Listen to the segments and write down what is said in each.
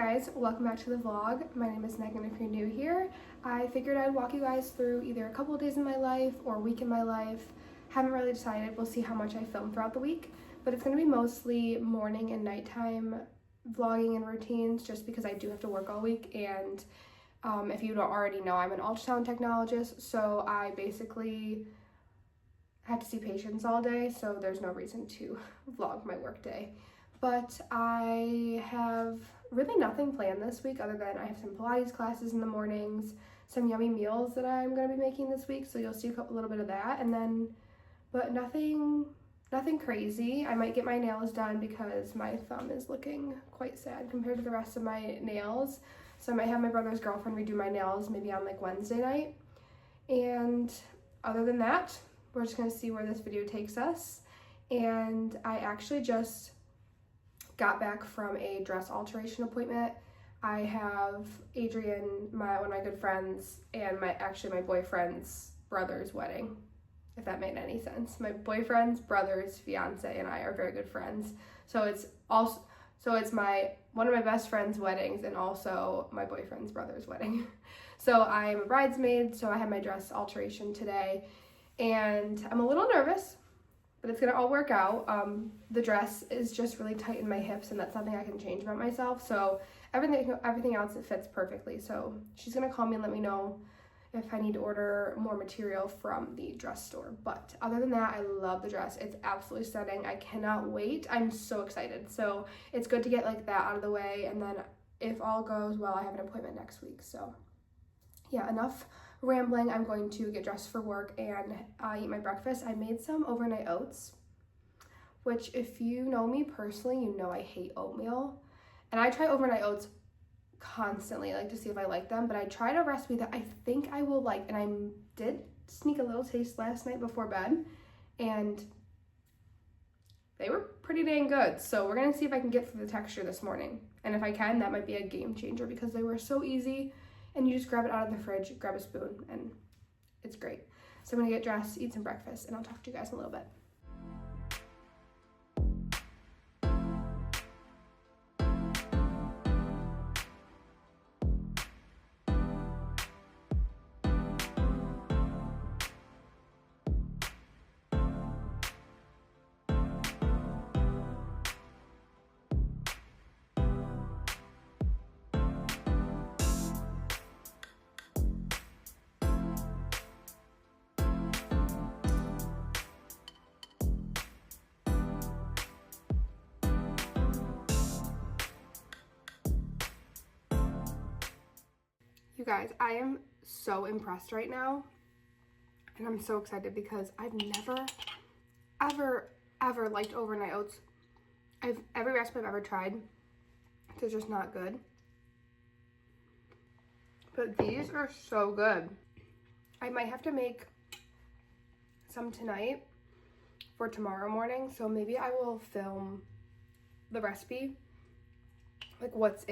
guys, welcome back to the vlog. My name is Megan. If you're new here, I figured I'd walk you guys through either a couple of days in my life or a week in my life. Haven't really decided. We'll see how much I film throughout the week, but it's going to be mostly morning and nighttime vlogging and routines just because I do have to work all week. And if you don't already know, I'm an ultrasound technologist, so I basically have to see patients all day, so there's no reason to vlog my work day. But I have really nothing planned this week other than I have some Pilates classes in the mornings, some yummy meals that I'm going to be making this week, so you'll see a little bit of that, and then, but nothing crazy. I might get my nails done because my thumb is looking quite sad compared to the rest of my nails, so I might have my brother's girlfriend redo my nails maybe on like Wednesday night. And other than that, we're just going to see where this video takes us. And I actually just got back from a dress alteration appointment. I have Adrian, one of my good friends, and my boyfriend's brother's wedding, if that made any sense. My boyfriend's brother's fiance and I are very good friends. So it's one of my best friend's weddings and also my boyfriend's brother's wedding. So I'm a bridesmaid, so I had my dress alteration today, and I'm a little nervous, but it's gonna all work out. The dress is just really tight in my hips, and that's something I can change about myself. So everything else, it fits perfectly. So she's gonna call me and let me know if I need to order more material from the dress store. But other than that, I love the dress. It's absolutely stunning. I cannot wait. I'm so excited. So it's good to get like that out of the way, and then if all goes well, I have an appointment next week. So yeah, enough rambling. I'm going to get dressed for work and eat my breakfast. I made some overnight oats, which if you know me personally, you know I hate oatmeal. And I try overnight oats constantly, like to see if I like them, but I tried a recipe that I think I will like, and I did sneak a little taste last night before bed, and they were pretty dang good. So we're gonna see if I can get through the texture this morning. And if I can, that might be a game changer because they were so easy. And you just grab it out of the fridge, grab a spoon, and it's great. So I'm gonna get dressed, eat some breakfast, and I'll talk to you guys in a little bit. You guys, I am so impressed right now, and I'm so excited because I've never, ever liked overnight oats. Every recipe I've ever tried, they're just not good. But these are so good. I might have to make some tonight for tomorrow morning, so maybe I will film the recipe, like what's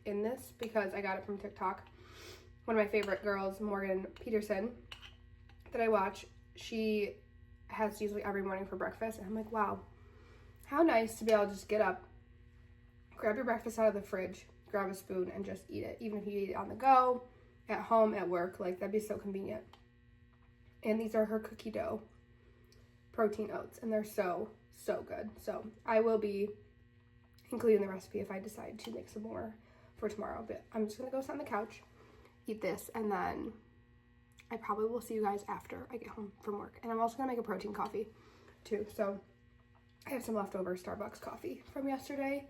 in this, because I got it from TikTok. One of my favorite girls, Morgan Peterson, that I watch, she has usually every morning for breakfast, and I'm like, wow, how nice to be able to just get up, grab your breakfast out of the fridge, grab a spoon, and just eat it. Even if you eat it on the go, at home, at work, like that'd be so convenient. And these are her cookie dough protein oats, and they're so good. So I will be including the recipe if I decide to make some more for tomorrow, but I'm just gonna go sit on the couch, eat this, and then I probably will see you guys after I get home from work. And I'm also gonna make a protein coffee too. So I have some leftover Starbucks coffee from yesterday,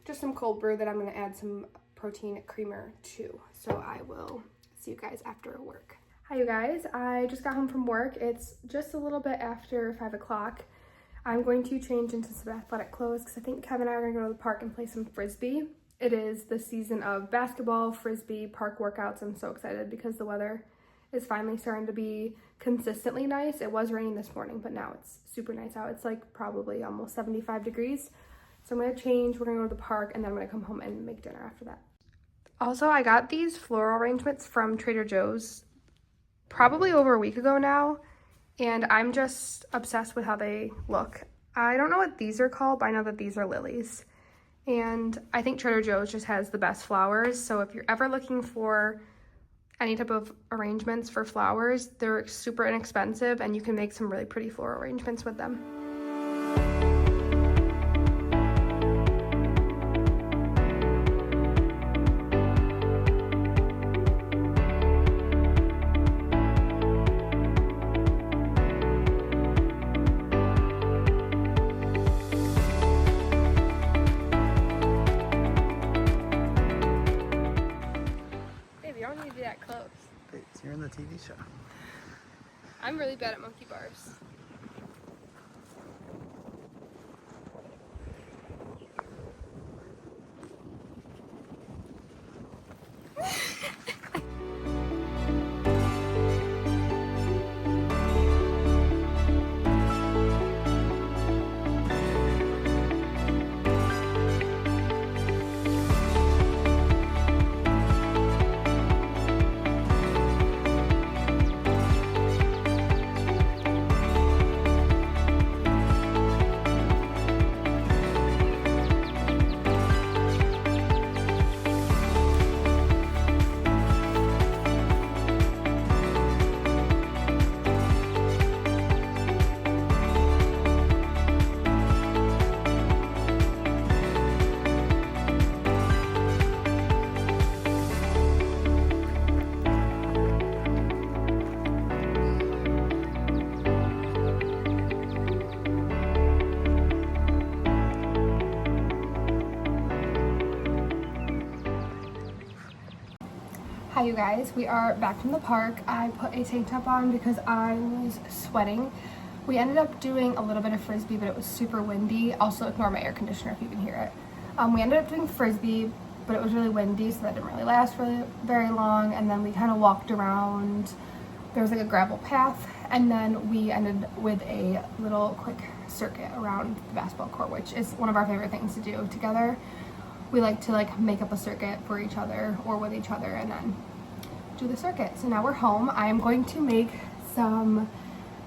just some cold brew that I'm gonna add some protein creamer to. So I will see you guys after work. Hi you guys, I just got home from work. It's just a little bit after 5 o'clock. I'm going to change into some athletic clothes because I think Kevin and I are gonna go to the park and play some Frisbee. It is the season of basketball, Frisbee, park workouts. I'm so excited because the weather is finally starting to be consistently nice. It was raining this morning, but now it's super nice out. It's like probably almost 75 degrees. So I'm gonna change, we're gonna go to the park, and then I'm gonna come home and make dinner after that. Also, I got these floral arrangements from Trader Joe's probably over a week ago now, and I'm just obsessed with how they look. I don't know what these are called, but I know that these are lilies. And I think Trader Joe's just has the best flowers. So if you're ever looking for any type of arrangements for flowers, they're super inexpensive and you can make some really pretty floral arrangements with them. That close. You're in the TV show. I'm really bad at monkey bars. Hi you guys, we are back from the park. I put a tank top on because I was sweating. We ended up doing a little bit of frisbee, but it was super windy. Also ignore my air conditioner if you can hear it. We ended up doing frisbee, but it was really windy, so that didn't really last very long. And then we kind of walked around. There was like a gravel path, and then we ended with a little quick circuit around the basketball court, which is one of our favorite things to do together. We like to make up a circuit for each other or with each other and then do the circuit. So now we're home. I am going to make some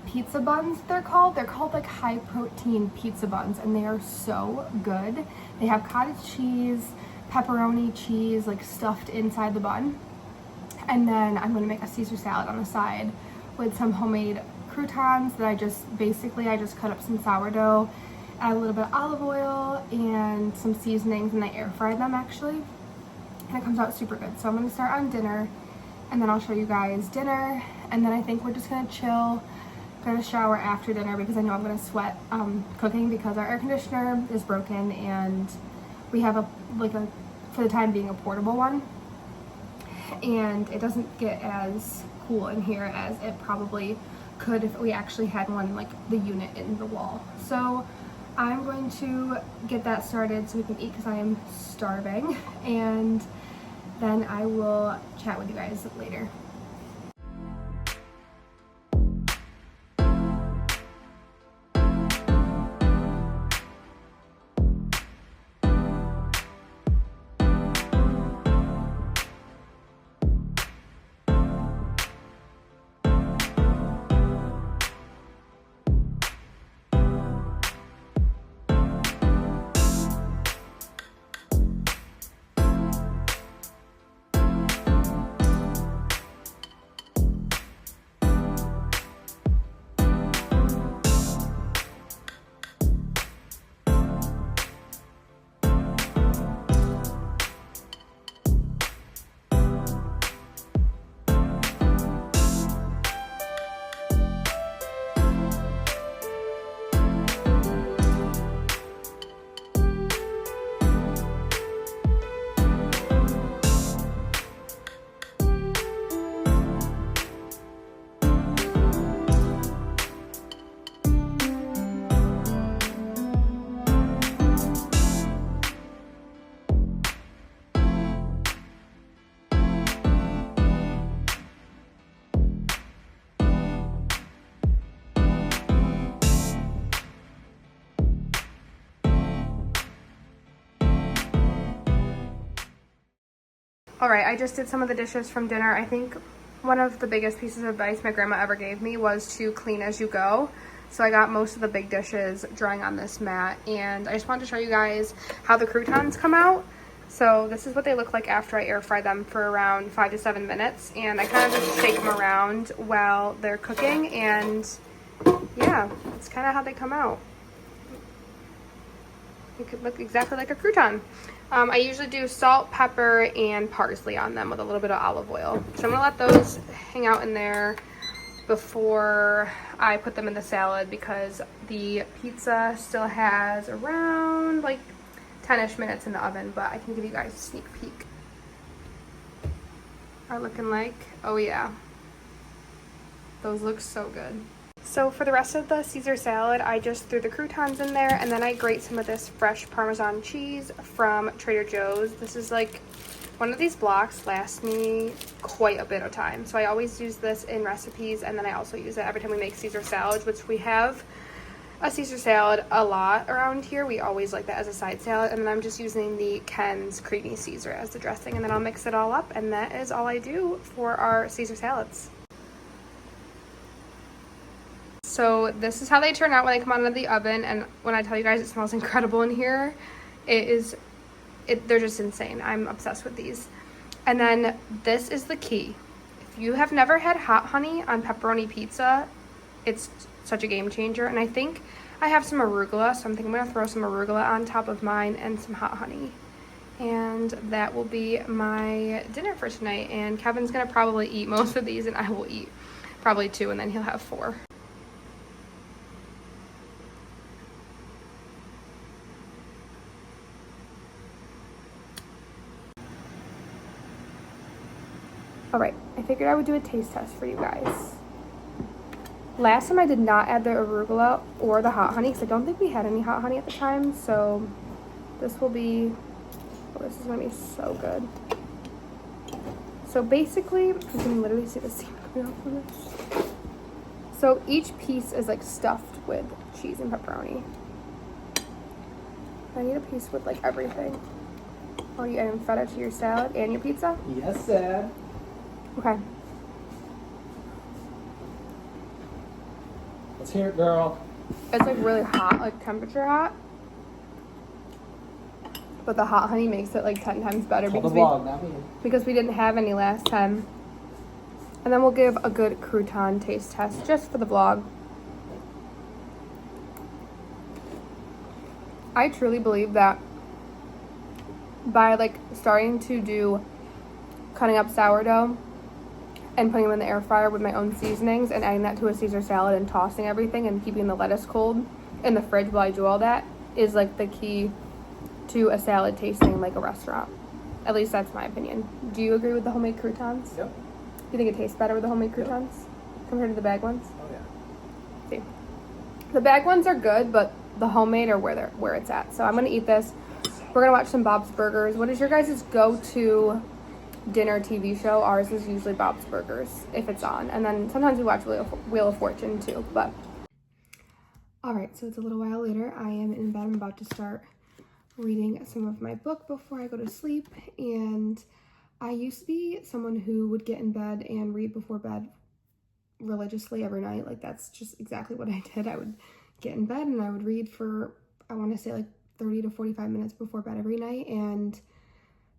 pizza buns, they're called. They're called like high protein pizza buns, and they are so good. They have cottage cheese, pepperoni cheese like stuffed inside the bun. And then I'm gonna make a Caesar salad on the side with some homemade croutons that I just cut up some sourdough, add a little bit of olive oil and some seasonings, and I air fried them actually, and it comes out super good. So I'm gonna start on dinner, and then I'll show you guys dinner, and then I think we're just gonna chill, gonna shower after dinner because I know I'm gonna sweat cooking because our air conditioner is broken, and we have a for the time being a portable one, and it doesn't get as cool in here as it probably could if we actually had one like the unit in the wall. So I'm going to get that started so we can eat because I am starving, and then I will chat with you guys later. All right, I just did some of the dishes from dinner. I think one of the biggest pieces of advice my grandma ever gave me was to clean as you go. So I got most of the big dishes drying on this mat, and I just wanted to show you guys how the croutons come out. So this is what they look like after I air fry them for around 5 to 7 minutes, and I kind of just shake them around while they're cooking, and yeah, it's kind of how they come out. It could look exactly like a crouton. I usually do salt, pepper, and parsley on them with a little bit of olive oil. So I'm gonna let those hang out in there before I put them in the salad, because the pizza still has around like 10-ish minutes in the oven, but I can give you guys a sneak peek. Are looking like, oh yeah, those look so good. So for the rest of the Caesar salad, I just threw the croutons in there, and then I grate some of this fresh Parmesan cheese from Trader Joe's. This is like, one of these blocks lasts me quite a bit of time. So I always use this in recipes, and then I also use it every time we make Caesar salads, which we have a Caesar salad a lot around here. We always like that as a side salad. And then I'm just using the Ken's Creamy Caesar as the dressing, and then I'll mix it all up, and that is all I do for our Caesar salads. So this is how they turn out when they come out of the oven, and when I tell you guys it smells incredible in here, they're just insane. I'm obsessed with these. And then this is the key. If you have never had hot honey on pepperoni pizza, it's such a game changer. And I think I have some arugula, so I'm thinking I'm gonna throw some arugula on top of mine and some hot honey. And that will be my dinner for tonight. And Kevin's gonna probably eat most of these, and I will eat probably 2, and then he'll have 4. All right, I figured I would do a taste test for you guys. Last time I did not add the arugula or the hot honey, because I don't think we had any hot honey at the time, so this will be, oh, this is gonna be so good. So basically, you can literally see the steam coming off of this. So each piece is like stuffed with cheese and pepperoni. I need a piece with like everything. Oh, you adding feta to your salad and your pizza? Yes, Dad. Okay. Let's hear it, girl. It's like really hot, like temperature hot. But the hot honey makes it like 10 times better Call the vlog, not me. because we didn't have any last time. And then we'll give a good crouton taste test just for the vlog. I truly believe that by like starting to do cutting up sourdough and putting them in the air fryer with my own seasonings and adding that to a Caesar salad and tossing everything and keeping the lettuce cold in the fridge while I do all that is like the key to a salad tasting like a restaurant. At least that's my opinion. Do you agree with the homemade croutons? Yep. Do you think it tastes better with the homemade croutons compared to the bag ones? Oh, yeah. See, the bag ones are good, but the homemade are where it's at. So I'm gonna eat this. We're gonna watch some Bob's Burgers. What is your guys' go-to dinner TV show? Ours is usually Bob's Burgers if it's on, and then sometimes we watch Wheel of Fortune too. But all right, so it's a little while later. I am in bed. I'm about to start reading some of my book before I go to sleep, and I used to be someone who would get in bed and read before bed religiously every night. Like that's just exactly what I did. I would get in bed and I would read for, I want to say like 30 to 45 minutes before bed every night. And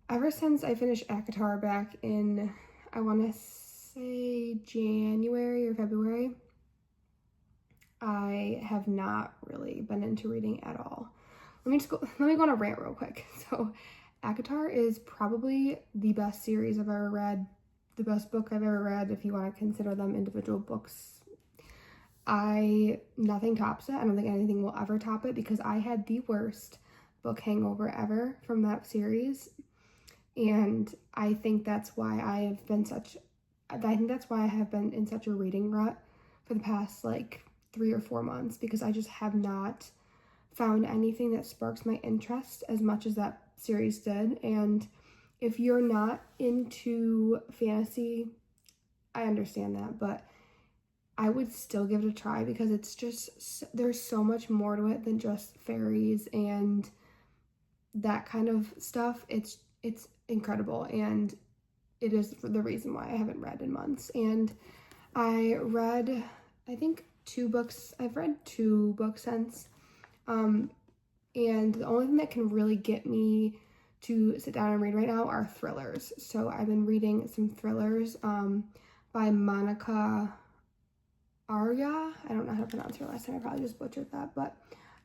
ever since I finished ACOTAR back in, I want to say January or February, I have not really been into reading at all. Let me go on a rant real quick. So ACOTAR is probably the best series I've ever read, the best book I've ever read, if you want to consider them individual books. Nothing tops it. I don't think anything will ever top it because I had the worst book hangover ever from that series. And I think that's why I have been in such a reading rut for the past like 3 or 4 months, because I just have not found anything that sparks my interest as much as that series did. And if you're not into fantasy, I understand that, but I would still give it a try because it's just, there's so much more to it than just fairies and that kind of stuff. It's incredible, and it is the reason why I haven't read in months. And I read, I think 2 books. I've read 2 books since. And the only thing that can really get me to sit down and read right now are thrillers. So I've been reading some thrillers by Monica Arya. I don't know how to pronounce her last name. I probably just butchered that, but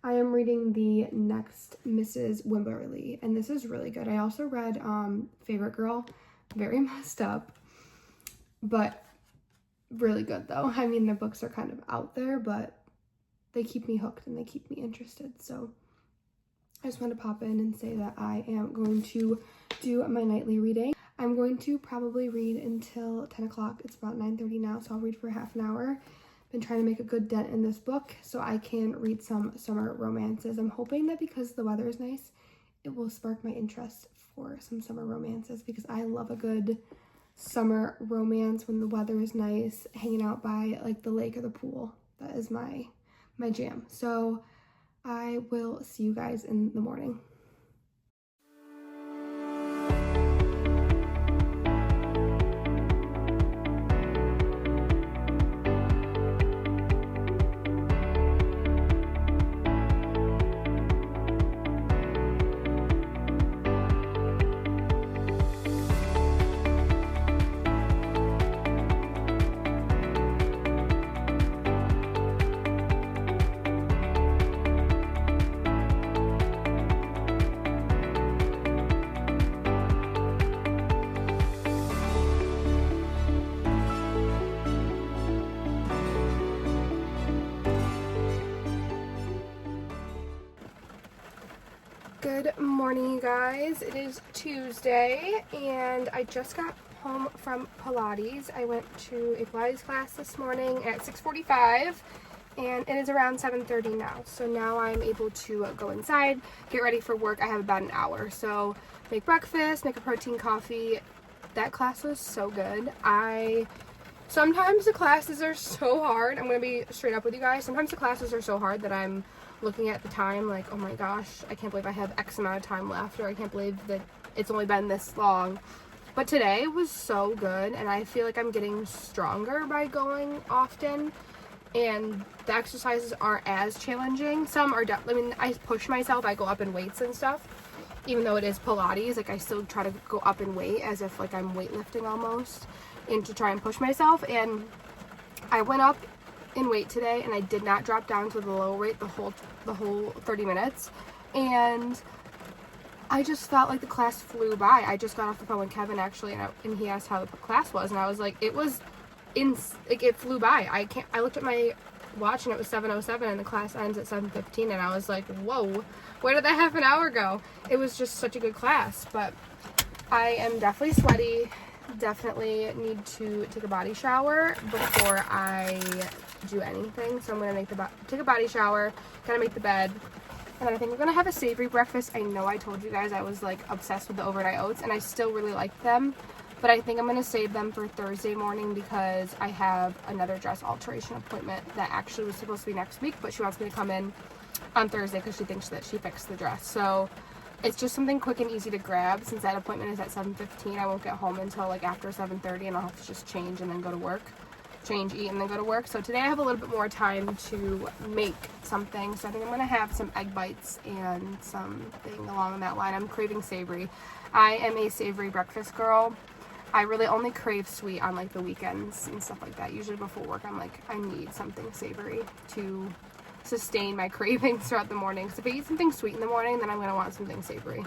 I am reading The Next Mrs. Wimberly, and this is really good. I also read Favorite Girl, very messed up, but really good though. I mean, the books are kind of out there, but they keep me hooked and they keep me interested. So I just want to pop in and say that I am going to do my nightly reading. I'm going to probably read until 10 o'clock. It's about 9:30 now, so I'll read for half an hour. Been trying to make a good dent in this book so I can read some summer romances. I'm hoping that because the weather is nice, it will spark my interest for some summer romances, because I love a good summer romance when the weather is nice, hanging out by like the lake or the pool. That is my jam. So I will see you guys in the morning. Good morning, you guys. It is Tuesday and I just got home from Pilates. I went to a Pilates class this morning at 6:45 and it is around 7:30 now. So now I'm able to go inside, get ready for work. I have about an hour. So make breakfast, make a protein coffee. That class was so good. Sometimes the classes are so hard. I'm going to be straight up with you guys. Sometimes the classes are so hard that I'm looking at the time like, oh my gosh, I can't believe I have X amount of time left, or I can't believe that it's only been this long. But today was so good, and I feel like I'm getting stronger by going often, and the exercises aren't as challenging. Some are I mean, I push myself, I go up in weights and stuff, even though it is Pilates. Like, I still try to go up in weight as if like I'm weightlifting almost, and to try and push myself. And I went up in weight today and I did not drop down to the low weight the whole 30 minutes, and I just felt like the class flew by. I just got off the phone with Kevin actually, and he asked how the class was, and I was like, it flew by. I looked at my watch and it was 7:07 and the class ends at 7:15, and I was like, whoa, where did that half an hour go? It was just such a good class. But I am definitely sweaty. Definitely need to take a body shower before I do anything. So I'm gonna take a body shower, kind of make the bed, and then I think we're gonna have a savory breakfast. I know I told you guys I was like obsessed with the overnight oats, and I still really like them, but I think I'm gonna save them for Thursday morning because I have another dress alteration appointment that actually was supposed to be next week, but she wants me to come in on Thursday because she thinks that she fixed the dress. So it's just something quick and easy to grab. Since that appointment is at 7:15, I won't get home until like after 7:30, and I'll have to just change and then go to work. Change, eat, and then go to work. So today I have a little bit more time to make something. So I think I'm going to have some egg bites and something along that line. I'm craving savory. I am a savory breakfast girl. I really only crave sweet on like the weekends and stuff like that. Usually before work, I'm like, I need something savory to sustain my cravings throughout the morning. So if I eat something sweet in the morning, then I'm going to want something savory.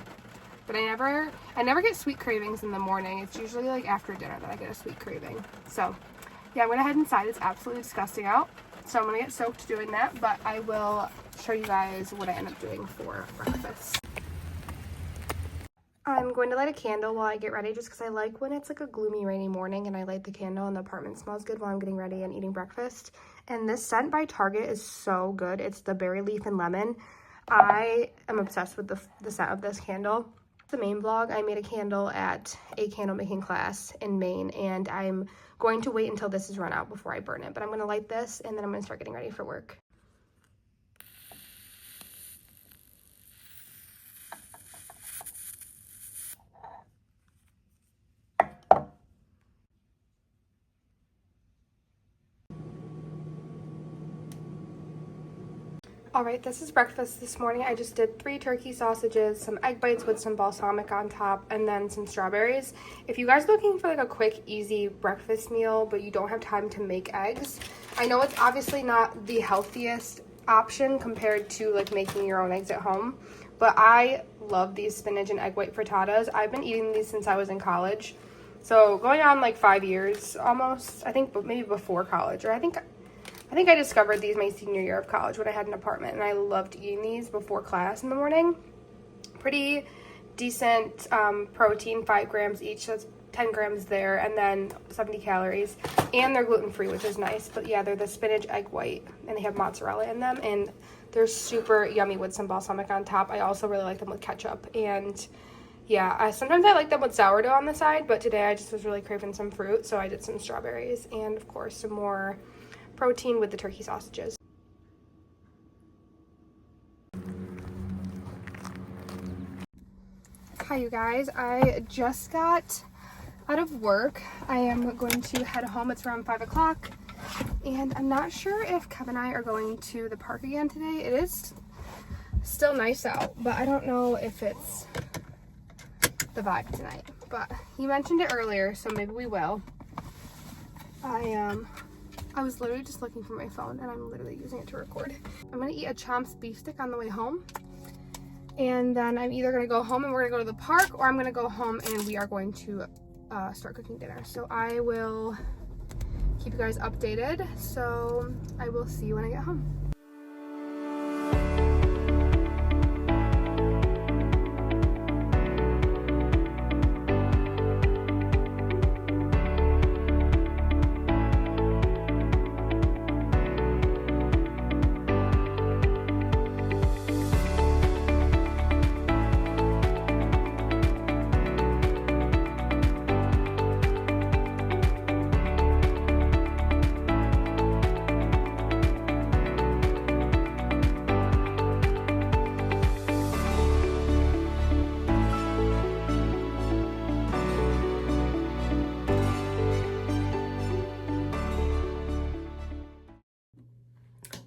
But I never get sweet cravings in the morning. It's usually like after dinner that I get a sweet craving. So yeah, I'm gonna head inside. It's absolutely disgusting out, so I'm gonna get soaked doing that, but I will show you guys what I end up doing for breakfast. I'm going to light a candle while I get ready, just because I like when it's like a gloomy, rainy morning and I light the candle and the apartment smells good while I'm getting ready and eating breakfast. And this scent by Target is so good. It's the berry leaf and lemon. I am obsessed with the scent of this candle. The main vlog, I made a candle at a candle making class in Maine, and I'm going to wait until this is run out before I burn it. But I'm going to light this and then I'm going to start getting ready for work. All right, this is breakfast this morning. I just did 3 turkey sausages, some egg bites with some balsamic on top, and then some strawberries. If you guys are looking for like a quick, easy breakfast meal, but you don't have time to make eggs, I know it's obviously not the healthiest option compared to like making your own eggs at home, but I love these spinach and egg white frittatas. I've been eating these since I was in college. So going on like 5 years almost, I think, but maybe before college, or I think I discovered these my senior year of college when I had an apartment, and I loved eating these before class in the morning. Pretty decent protein, 5 grams each, so that's 10 grams there, and then 70 calories, and they're gluten-free, which is nice. But yeah, they're the spinach egg white, and they have mozzarella in them, and they're super yummy with some balsamic on top. I also really like them with ketchup, and yeah, sometimes I like them with sourdough on the side, but today I just was really craving some fruit, so I did some strawberries, and of course some more protein with the turkey sausages. Hi you guys, I just got out of work. I am going to head home. It's around 5 o'clock, and I'm not sure if Kev and I are going to the park again today. It is still nice out, but I don't know if it's the vibe tonight. But he mentioned it earlier, so maybe we will. I was literally just looking for my phone, and I'm literally using it to record. I'm gonna eat a Chomp's beef stick on the way home, and then I'm either gonna go home and we're gonna go to the park, or I'm gonna go home and we are going to start cooking dinner. So I will keep you guys updated. So I will see you when I get home.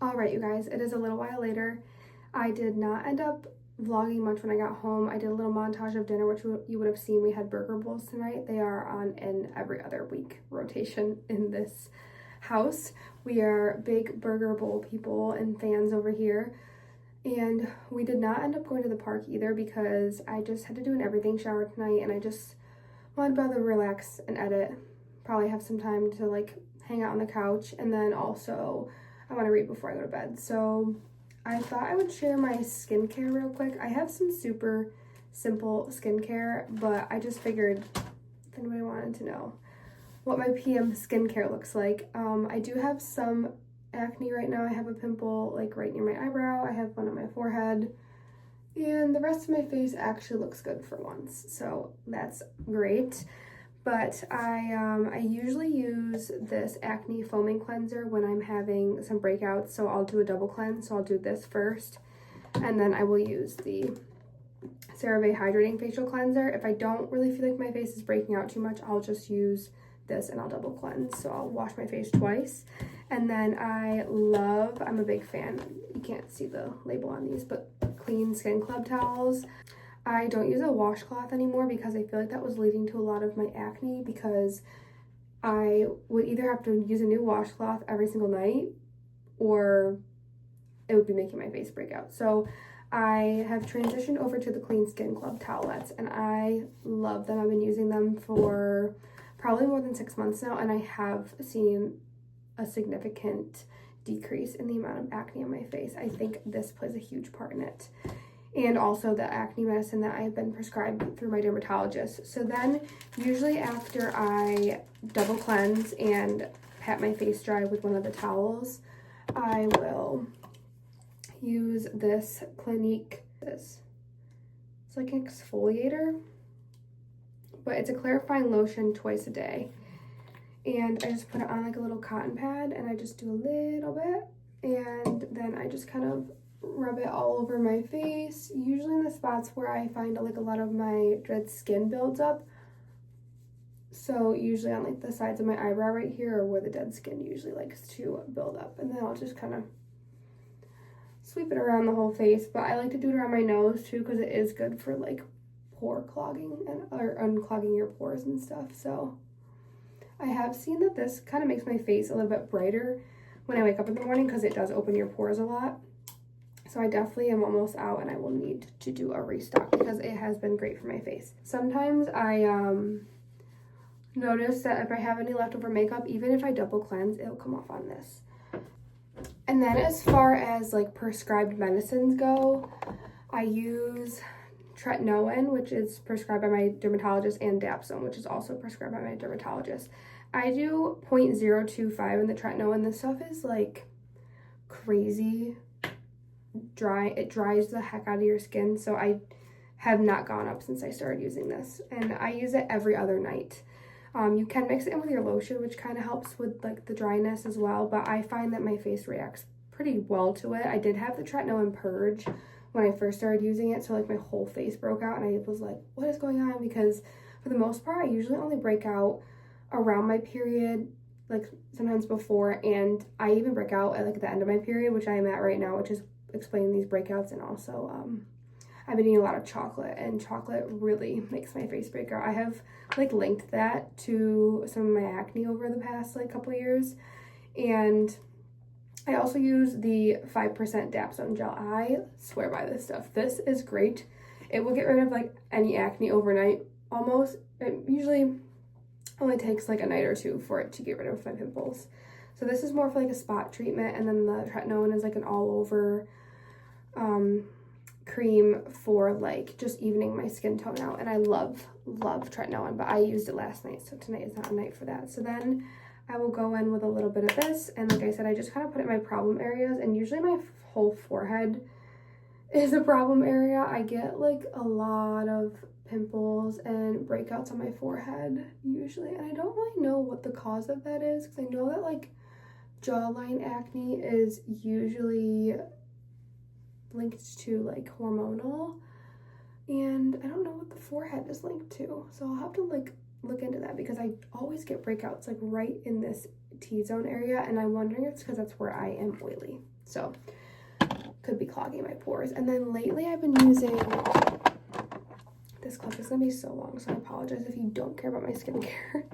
Alright you guys, it is a little while later. I did not end up vlogging much when I got home. I did a little montage of dinner, which you would have seen. We had burger bowls tonight. They are on an every other week rotation in this house. We are big burger bowl people and fans over here. And we did not end up going to the park either because I just had to do an everything shower tonight, and I just wanted to be able to relax and edit. Probably have some time to like hang out on the couch, and then also I want to read before I go to bed. So I thought I would share my skincare real quick. I have some super simple skincare, but I just figured if anybody wanted to know what my PM skincare looks like. I do have some acne right now. I have a pimple like right near my eyebrow. I have one on my forehead, and the rest of my face actually looks good for once, so that's great. But I usually use this acne foaming cleanser when I'm having some breakouts, so I'll do a double cleanse. So I'll do this first, and then I will use the CeraVe Hydrating Facial Cleanser. If I don't really feel like my face is breaking out too much, I'll just use this and I'll double cleanse. So I'll wash my face twice. And then I'm a big fan, you can't see the label on these, but Clean Skin Club towels. I don't use a washcloth anymore because I feel like that was leading to a lot of my acne, because I would either have to use a new washcloth every single night, or it would be making my face break out. So I have transitioned over to the Clean Skin Club towelettes, and I love them. I've been using them for probably more than 6 months now, and I have seen a significant decrease in the amount of acne on my face. I think this plays a huge part in it. And also the acne medicine that I've been prescribed through my dermatologist. So then usually after I double cleanse and pat my face dry with one of the towels, I will use this Clinique. It's like an exfoliator, but it's a clarifying lotion twice a day. And I just put it on like a little cotton pad, and I just do a little bit, and then I just kind of rub it all over my face, usually in the spots where I find like a lot of my dead skin builds up. So usually on like the sides of my eyebrow right here, or where the dead skin usually likes to build up, and then I'll just kind of sweep it around the whole face, but I like to do it around my nose too because it is good for like pore clogging and or unclogging your pores and stuff. So I have seen that this kind of makes my face a little bit brighter when I wake up in the morning because it does open your pores a lot. So I definitely am almost out and I will need to do a restock because it has been great for my face. Sometimes I notice that if I have any leftover makeup, even if I double cleanse, it'll come off on this. And then as far as like prescribed medicines go, I use tretinoin, which is prescribed by my dermatologist, and Dapsone, which is also prescribed by my dermatologist. I do 0.025 in the tretinoin. This stuff is like crazy dry. It dries the heck out of your skin, so I have not gone up since I started using this, and I use it every other night. You can mix it in with your lotion, which kind of helps with like the dryness as well, but I find that my face reacts pretty well to it. I did have the tretinoin purge when I first started using it, so like my whole face broke out and I was like, what is going on? Because for the most part, I usually only break out around my period, like sometimes before, and I even break out at like the end of my period, which I am at right now, which is explaining these breakouts. And also I've been eating a lot of chocolate, and chocolate really makes my face break out. I have like linked that to some of my acne over the past like couple years. And I also use the 5% Dapsone gel. I swear by this stuff. This is great. It will get rid of like any acne overnight almost. It usually only takes like a night or two for it to get rid of my pimples. So this is more for like a spot treatment, and then the tretinoin is like an all over cream for like just evening my skin tone out. And I love tretinoin, but I used it last night, so tonight is not a night for that. So then I will go in with a little bit of this, and like I said, I just kind of put it in my problem areas, and usually my whole forehead is a problem area. I get like a lot of pimples and breakouts on my forehead usually, and I don't really know what the cause of that is, because I know that like jawline acne is usually linked to like hormonal, and I don't know what the forehead is linked to, so I'll have to like look into that, because I always get breakouts like right in this T-zone area, and I'm wondering if it's because that's where I am oily, so could be clogging my pores. And then lately I've been using, this clip is gonna be so long, so I apologize if you don't care about my skincare,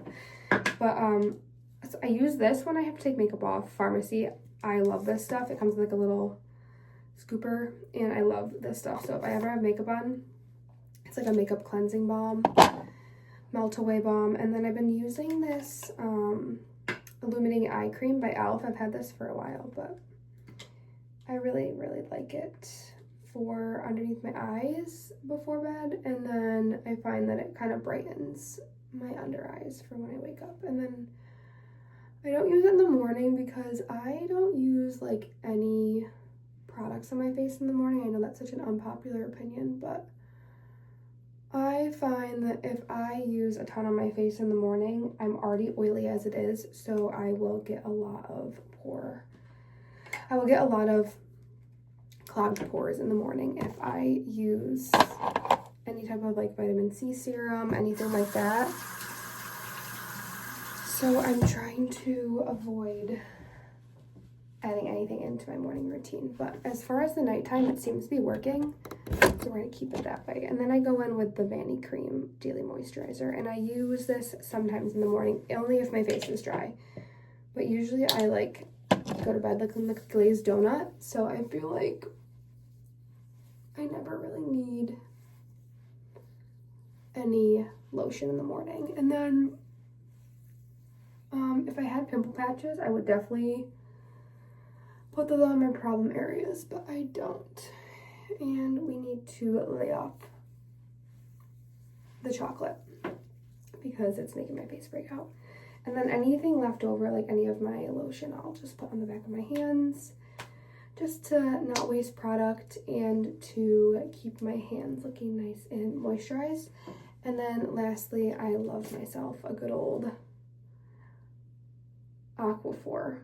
but so I use this when I have to take makeup off. Pharmacy, I love this stuff. It comes with like a little scooper, and I love this stuff. So if I ever have makeup on, it's like a makeup cleansing balm, melt away balm. And then I've been using this illuminating eye cream by e.l.f. I've had this for a while, but I really like it for underneath my eyes before bed, and then I find that it kind of brightens my under eyes for when I wake up. And then I don't use it in the morning because I don't use like any products on my face in the morning. I know that's such an unpopular opinion, but I find that if I use a ton on my face in the morning, I'm already oily as it is, so I will get a lot of clogged pores in the morning if I use any type of like vitamin C serum, anything like that. So I'm trying to avoid adding anything into my morning routine. But as far as the nighttime, it seems to be working, so we're gonna keep it that way. And then I go in with the Vanny Cream Daily Moisturizer, and I use this sometimes in the morning, only if my face is dry. But usually I like go to bed like a glazed donut, so I feel like I never really need any lotion in the morning. And then if I had pimple patches, I would definitely put those on my problem areas, but I don't. And we need to lay off the chocolate because it's making my face break out. And then anything left over, like any of my lotion, I'll just put on the back of my hands just to not waste product and to keep my hands looking nice and moisturized. And then lastly, I love myself a good old Aquaphor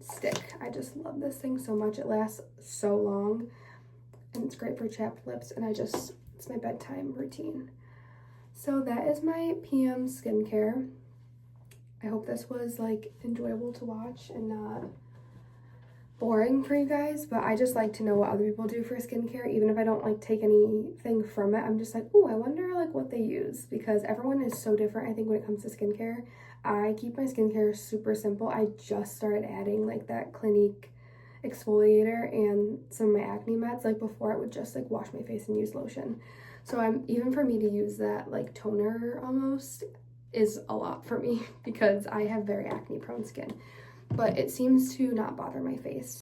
stick. I just love this thing so much. It lasts so long, and it's great for chapped lips, and it's my bedtime routine. So that is my PM skincare. I hope this was like enjoyable to watch and not boring for you guys, but I just like to know what other people do for skincare. Even if I don't like take anything from it, I'm just like, oh, I wonder like what they use, because everyone is so different. I think when it comes to skincare, I keep my skincare super simple. I just started adding like that Clinique exfoliator and some of my acne meds. Like before, I would just like wash my face and use lotion. So even for me to use that like toner almost is a lot for me because I have very acne prone skin. But it seems to not bother my face.